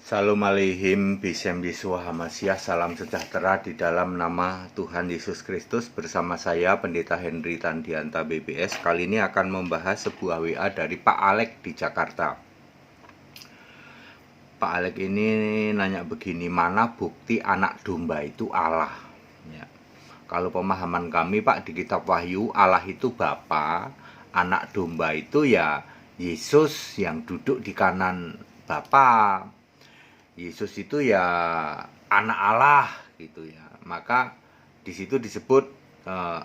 Salam aleihim bisem Yeshua Hamasyah. Salam sejahtera di dalam nama Tuhan Yesus Kristus. Bersama saya Pendeta Henry Tandianta BBS. Kali ini akan membahas sebuah WA dari Pak Alek di Jakarta. Pak Alek ini nanya begini, mana bukti anak domba itu Allah? Ya. Kalau pemahaman kami Pak, di kitab Wahyu, Allah itu Bapa, anak domba itu ya Yesus yang duduk di kanan Bapa. Yesus itu ya anak Allah gitu ya. Maka di situ disebut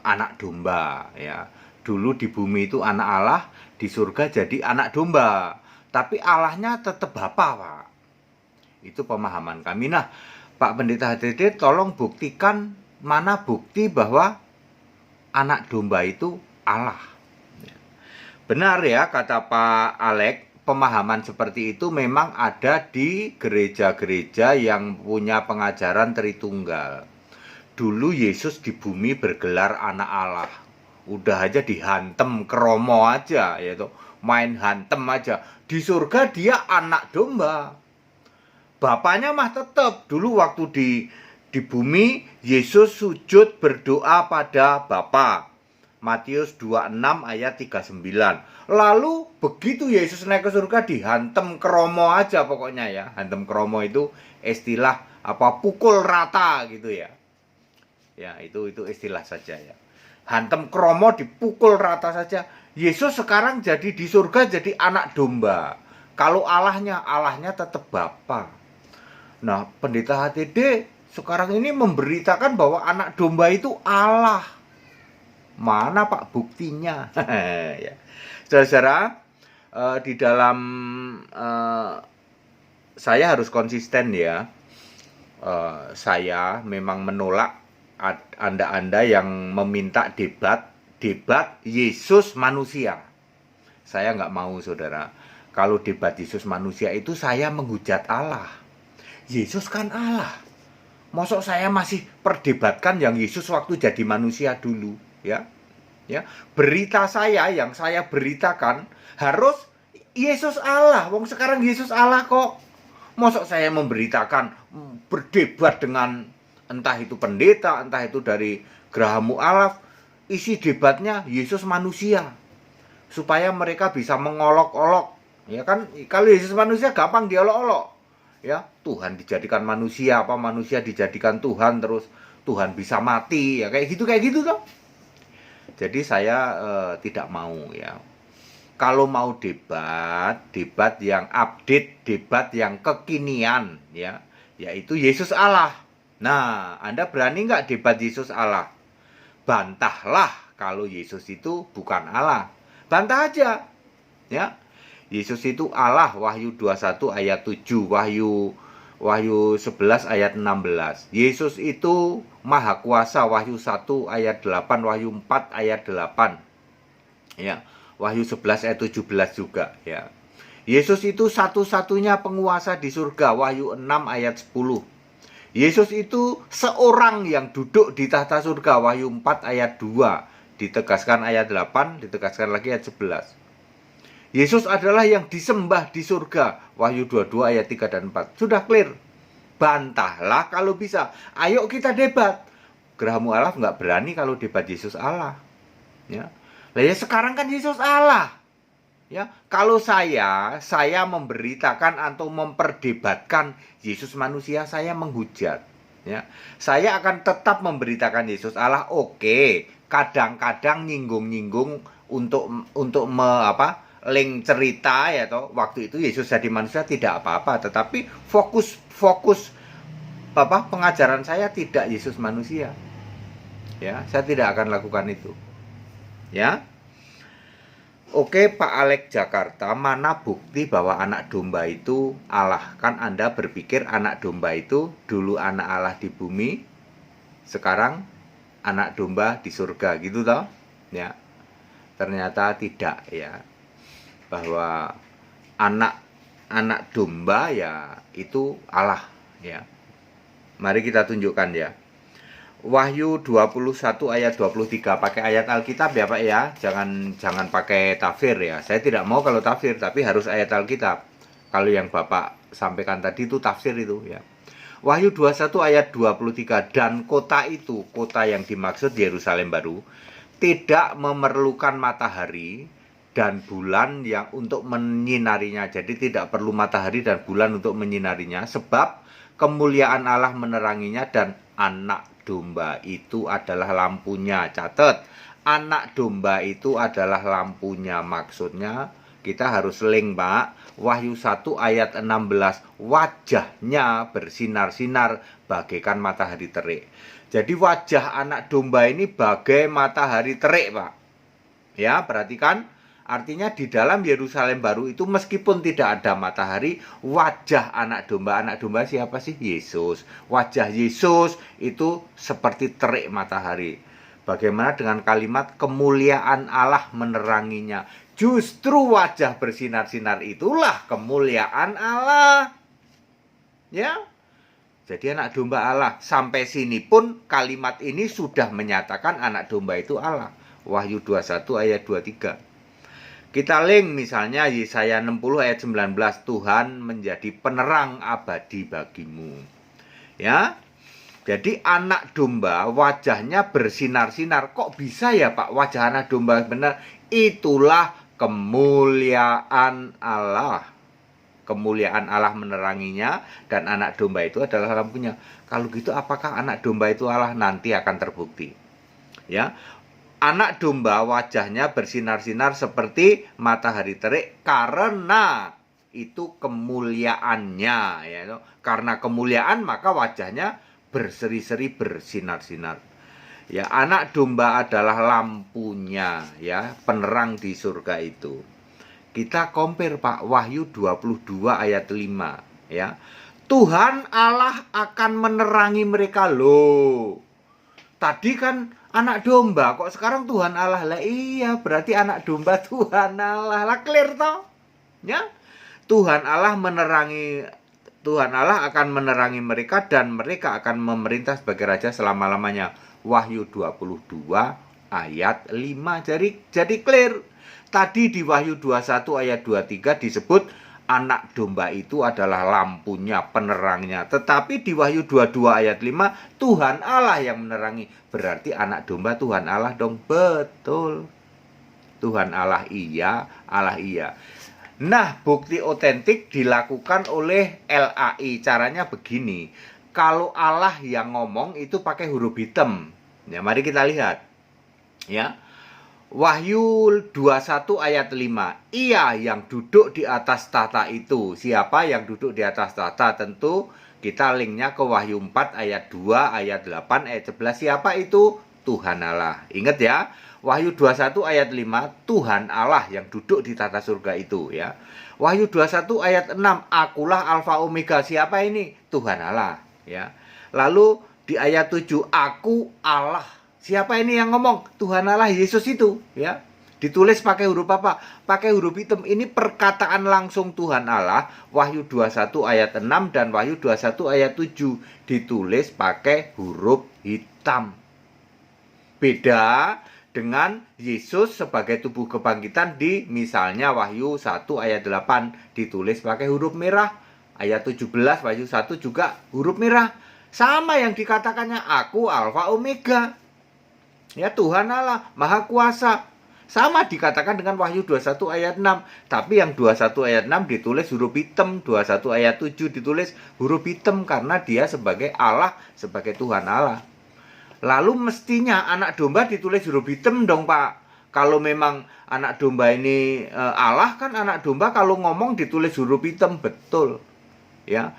anak domba ya. Dulu di bumi itu anak Allah, di surga jadi anak domba. Tapi Allahnya tetap Bapa, Pak. Itu pemahaman kami. Nah, Pak Pendeta HTD tolong buktikan mana bukti bahwa anak domba itu Allah. Benar ya kata Pak Alek, pemahaman seperti itu memang ada di gereja-gereja yang punya pengajaran Tritunggal. Dulu Yesus di bumi bergelar anak Allah. Udah aja dihantem kromo aja, yaitu main hantem aja. Di surga dia anak domba. Bapaknya mah tetap dulu waktu di bumi Yesus sujud berdoa pada Bapa. Matius 26 ayat 39. Lalu begitu Yesus naik ke surga dihantem kromo aja pokoknya ya. Hantem kromo itu istilah apa, pukul rata gitu ya. Ya, itu istilah saja ya. Hantem kromo dipukul rata saja. Yesus sekarang jadi di surga jadi anak domba. Kalau Allahnya tetap Bapa. Nah, Pendeta HTD sekarang ini memberitakan bahwa anak domba itu Allah. Mana Pak buktinya? Ya. Saudara-saudara, di dalam saya harus konsisten ya. Saya memang menolak Anda yang meminta debat Yesus manusia. Saya nggak mau, saudara. Kalau debat Yesus manusia itu saya menghujat Allah. Yesus kan Allah. Mosok saya masih perdebatkan yang Yesus waktu jadi manusia dulu, ya. Ya, berita saya yang saya beritakan harus Yesus Allah. Wong sekarang Yesus Allah kok. Mosok saya memberitakan berdebat dengan entah itu pendeta, entah itu dari Geraha Mu'alaf, isi debatnya Yesus manusia. Supaya mereka bisa mengolok-olok. Ya kan, kalau Yesus manusia gampang diolok-olok. Ya, Tuhan dijadikan manusia, apa manusia dijadikan Tuhan, terus Tuhan bisa mati, ya kayak gitu toh. Jadi saya tidak mau ya. Kalau mau debat yang update, debat yang kekinian ya, yaitu Yesus Allah. Nah, Anda berani nggak debat Yesus Allah? Bantahlah kalau Yesus itu bukan Allah. Bantah aja. Ya. Yesus itu Allah, Wahyu 21 ayat 7, Wahyu 11 ayat 16. Yesus itu Maha Kuasa, Wahyu 1 ayat 8, Wahyu 4 ayat 8. Ya, Wahyu 11 ayat 17 juga, ya. Yesus itu satu-satunya penguasa di surga, Wahyu 6 ayat 10. Yesus itu seorang yang duduk di tahta surga, Wahyu 4 ayat 2. Ditegaskan ayat 8, ditegaskan lagi ayat 11. Yesus adalah yang disembah di surga. Wahyu 22 ayat 3 dan 4. Sudah clear. Bantahlah kalau bisa. Ayo kita debat. Geraha Mu'alaf nggak berani kalau debat Yesus Allah. Ya. Lah ya sekarang kan Yesus Allah. Ya, kalau saya memberitakan atau memperdebatkan Yesus manusia, saya menghujat. Ya. Saya akan tetap memberitakan Yesus Allah. Oke, kadang-kadang nyinggung-nyinggung untuk link cerita ya toh, waktu itu Yesus jadi manusia tidak apa-apa, tetapi fokus pengajaran saya tidak Yesus manusia. Ya, saya tidak akan lakukan itu. Ya. Oke, Pak Alek Jakarta, mana bukti bahwa anak domba itu Allah? Kan Anda berpikir anak domba itu dulu anak Allah di bumi, sekarang anak domba di surga gitu toh? Ya. Ternyata tidak ya. Bahwa anak domba ya itu Allah ya. Mari kita tunjukkan ya. Wahyu 21 ayat 23, pakai ayat Alkitab ya Pak ya. Jangan pakai tafsir ya. Saya tidak mau kalau tafsir, tapi harus ayat Alkitab. Kalau yang Bapak sampaikan tadi itu tafsir itu ya. Wahyu 21 ayat 23, dan kota itu, kota yang dimaksud Yerusalem baru, tidak memerlukan matahari dan bulan yang untuk menyinarinya. Jadi tidak perlu matahari dan bulan untuk menyinarinya, sebab kemuliaan Allah meneranginya dan anak domba itu adalah lampunya. Catat, anak domba itu adalah lampunya. Maksudnya kita harus link, Pak. Wahyu 1 ayat 16, wajahnya bersinar-sinar bagaikan matahari terik. Jadi wajah anak domba ini bagai matahari terik, Pak. Ya, perhatikan. Artinya di dalam Yerusalem baru itu meskipun tidak ada matahari, wajah anak domba siapa sih? Yesus. Wajah Yesus itu seperti terik matahari. Bagaimana dengan kalimat kemuliaan Allah meneranginya? Justru wajah bersinar-sinar itulah kemuliaan Allah. Ya. Jadi anak domba Allah. Sampai sini pun kalimat ini sudah menyatakan anak domba itu Allah. Wahyu 21 ayat 23. Kita link misalnya Yesaya 60 ayat 19, Tuhan menjadi penerang abadi bagimu. Ya. Jadi anak domba wajahnya bersinar-sinar. Kok bisa ya Pak wajah anak domba benar? Itulah kemuliaan Allah. Kemuliaan Allah meneranginya dan anak domba itu adalah lampunya. Kalau gitu apakah anak domba itu Allah? Nanti akan terbukti. Ya. Anak domba wajahnya bersinar-sinar seperti matahari terik karena itu kemuliaannya, ya. Karena kemuliaan maka wajahnya berseri-seri bersinar-sinar. Ya, anak domba adalah lampunya, ya, penerang di surga itu. Kita compare Pak, Wahyu 22 ayat 5, ya. Tuhan Allah akan menerangi mereka loh. Tadi kan anak domba, kok sekarang Tuhan Allah? Lah iya, berarti anak domba Tuhan Allah. Lah clear toh? Ya. Tuhan Allah akan menerangi mereka dan mereka akan memerintah sebagai raja selama-lamanya. Wahyu 22 ayat 5. Jadi clear. Tadi di Wahyu 21 ayat 23 disebut anak domba itu adalah lampunya, penerangnya. Tetapi di Wahyu 22 ayat 5, Tuhan Allah yang menerangi. Berarti anak domba Tuhan Allah dong. Betul. Tuhan Allah iya, Allah iya. Nah, bukti otentik dilakukan oleh LAI. Caranya begini. Kalau Allah yang ngomong itu pakai huruf hitam. Ya, mari kita lihat. Ya. Wahyu 21 ayat 5. Ia yang duduk di atas tahta itu. Siapa yang duduk di atas tahta? Tentu kita linknya ke Wahyu 4 ayat 2, ayat 8, ayat 11. Siapa itu? Tuhan Allah. Ingat ya. Wahyu 21 ayat 5. Tuhan Allah yang duduk di tahta surga itu, ya. Wahyu 21 ayat 6. Akulah Alfa Omega. Siapa ini? Tuhan Allah, ya. Lalu di ayat 7. Aku Allah. Siapa ini yang ngomong? Tuhan Allah, Yesus itu, ya. Ditulis pakai huruf apa? Pakai huruf hitam. Ini perkataan langsung Tuhan Allah. Wahyu 21 ayat 6 dan Wahyu 21 ayat 7 ditulis pakai huruf hitam. Beda dengan Yesus sebagai tubuh kebangkitan di misalnya Wahyu 1 ayat 8 ditulis pakai huruf merah. Ayat 17 Wahyu 1 juga huruf merah. Sama yang dikatakannya, aku Alfa Omega. Ya, Tuhan Allah Maha Kuasa. Sama dikatakan dengan Wahyu 21 ayat 6. Tapi yang 21 ayat 6 ditulis huruf hitam. 21 ayat 7 ditulis huruf hitam. Karena dia sebagai Allah, sebagai Tuhan Allah. Lalu mestinya anak domba ditulis huruf hitam dong Pak. Kalau memang anak domba ini Allah, kan anak domba kalau ngomong ditulis huruf hitam. Betul. Ya.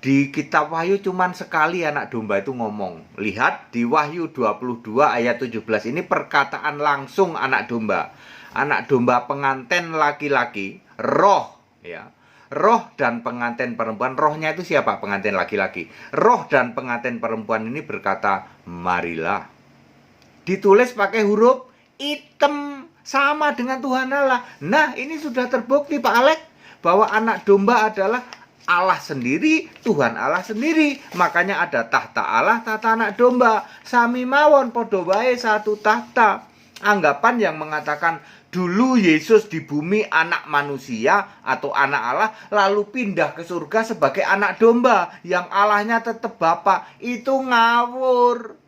Di kitab Wahyu cuman sekali anak domba itu ngomong. Lihat di Wahyu 22 ayat 17. Ini perkataan langsung anak domba. Anak domba pengantin laki-laki, roh, ya. Roh dan pengantin perempuan. Rohnya itu siapa? Pengantin laki-laki. Roh dan pengantin perempuan ini berkata, marilah. Ditulis pakai huruf hitam. Sama dengan Tuhan Allah. Nah, ini sudah terbukti Pak Alek, bahwa anak domba adalah Allah sendiri, Tuhan Allah sendiri. Makanya ada tahta Allah, tahta anak domba. Sami mawon, podo wae satu tahta. Anggapan yang mengatakan Dulu Yesus di bumi anak manusia atau anak Allah, lalu pindah ke surga sebagai anak domba yang Allahnya tetap Bapa. Itu ngawur.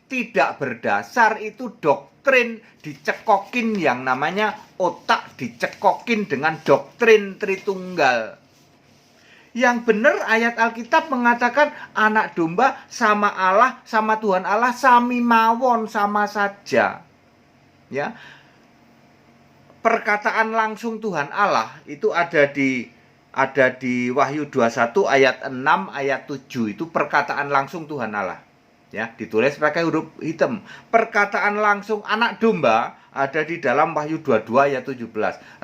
Tidak berdasar, itu doktrin. Dicekokin yang namanya otak, dicekokin dengan doktrin Tritunggal. Yang benar ayat Alkitab mengatakan anak domba sama Allah, sama Tuhan Allah, sami mawon, sama saja. Ya. Perkataan langsung Tuhan Allah itu ada di Wahyu 21 ayat 6 ayat 7. Itu perkataan langsung Tuhan Allah. Ya, ditulis pakai huruf hitam. Perkataan langsung anak domba ada di dalam Wahyu 22 ayat 17.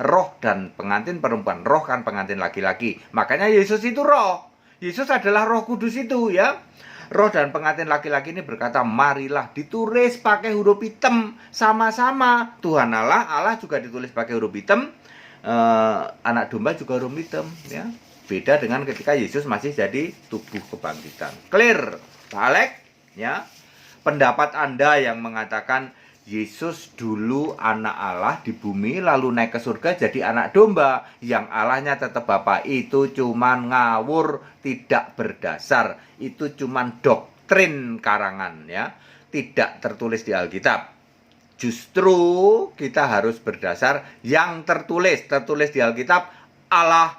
Roh dan pengantin perempuan. Roh kan pengantin laki-laki. Makanya Yesus itu roh. Yesus adalah Roh Kudus itu, ya. Roh dan pengantin laki-laki ini berkata, marilah. Ditulis pakai huruf hitam sama-sama. Tuhan Allah, Allah juga ditulis pakai huruf hitam. Anak domba juga huruf hitam, ya. Beda dengan ketika Yesus masih jadi tubuh kebangkitan. Clear, Pak Alek? Ya, pendapat Anda yang mengatakan Yesus dulu anak Allah di bumi lalu naik ke surga jadi anak domba yang Allahnya tetap Bapa, itu cuman ngawur, tidak berdasar. Itu cuman doktrin karangan, ya, tidak tertulis di Alkitab. Justru kita harus berdasar yang tertulis di Alkitab. Allah,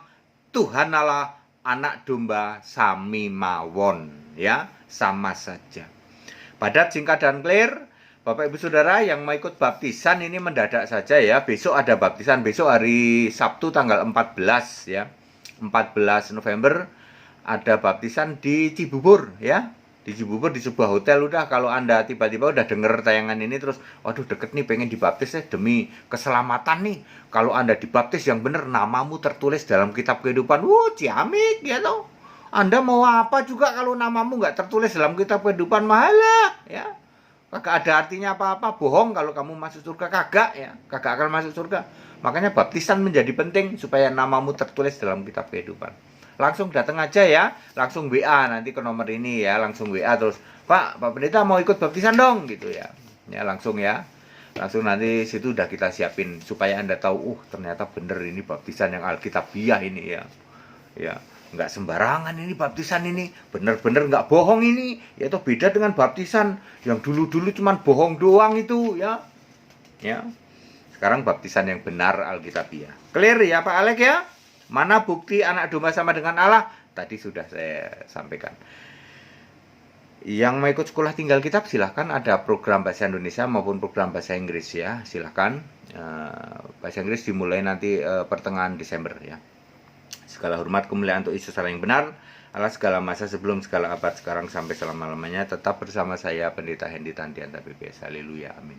Tuhan Allah, anak domba sami mawon, ya, sama saja. Padat, singkat, dan clear. Bapak Ibu Saudara yang mau ikut baptisan ini mendadak saja, ya. Besok ada baptisan, besok hari Sabtu tanggal 14, ya. 14 November ada baptisan di Cibubur, ya. Di Cibubur, di sebuah hotel. Udah, kalau Anda tiba-tiba udah denger tayangan ini terus, waduh deket nih pengen dibaptis ya, demi keselamatan nih. Kalau Anda dibaptis yang benar, namamu tertulis dalam kitab kehidupan. Ciamik, ya toh. Anda mau apa juga kalau namamu nggak tertulis dalam kitab kehidupan, mahala, ya. Kagak ada artinya apa-apa, bohong kalau kamu masuk surga, kagak, ya. Kagak akan masuk surga. Makanya baptisan menjadi penting supaya namamu tertulis dalam kitab kehidupan. Langsung datang aja, ya. Langsung WA nanti ke nomor ini, ya. Langsung WA terus, Pak Pendeta mau ikut baptisan dong, gitu, ya. Ya, langsung, ya. Langsung nanti situ udah kita siapin supaya Anda tahu, ternyata bener ini baptisan yang alkitabiah ini, ya. Ya, nggak sembarangan ini baptisan ini, bener-bener nggak bohong ini, yaitu beda dengan baptisan yang dulu-dulu cuman bohong doang itu, ya. Ya. Sekarang baptisan yang benar alkitabiah. Clear ya Pak Alek, ya? Mana bukti anak domba sama dengan Allah? Tadi sudah saya sampaikan. Yang mau ikut sekolah tinggal kitab silahkan, ada program bahasa Indonesia maupun program bahasa Inggris, ya. Silahkan. Bahasa Inggris dimulai nanti pertengahan Desember, ya. Segala hormat kemuliaan untuk Yesus Allah yang benar, Allah segala masa sebelum segala abad sekarang sampai selama-lamanya. Tetap bersama saya Pendeta Hendy Tandianta BPS. Haleluya, amin.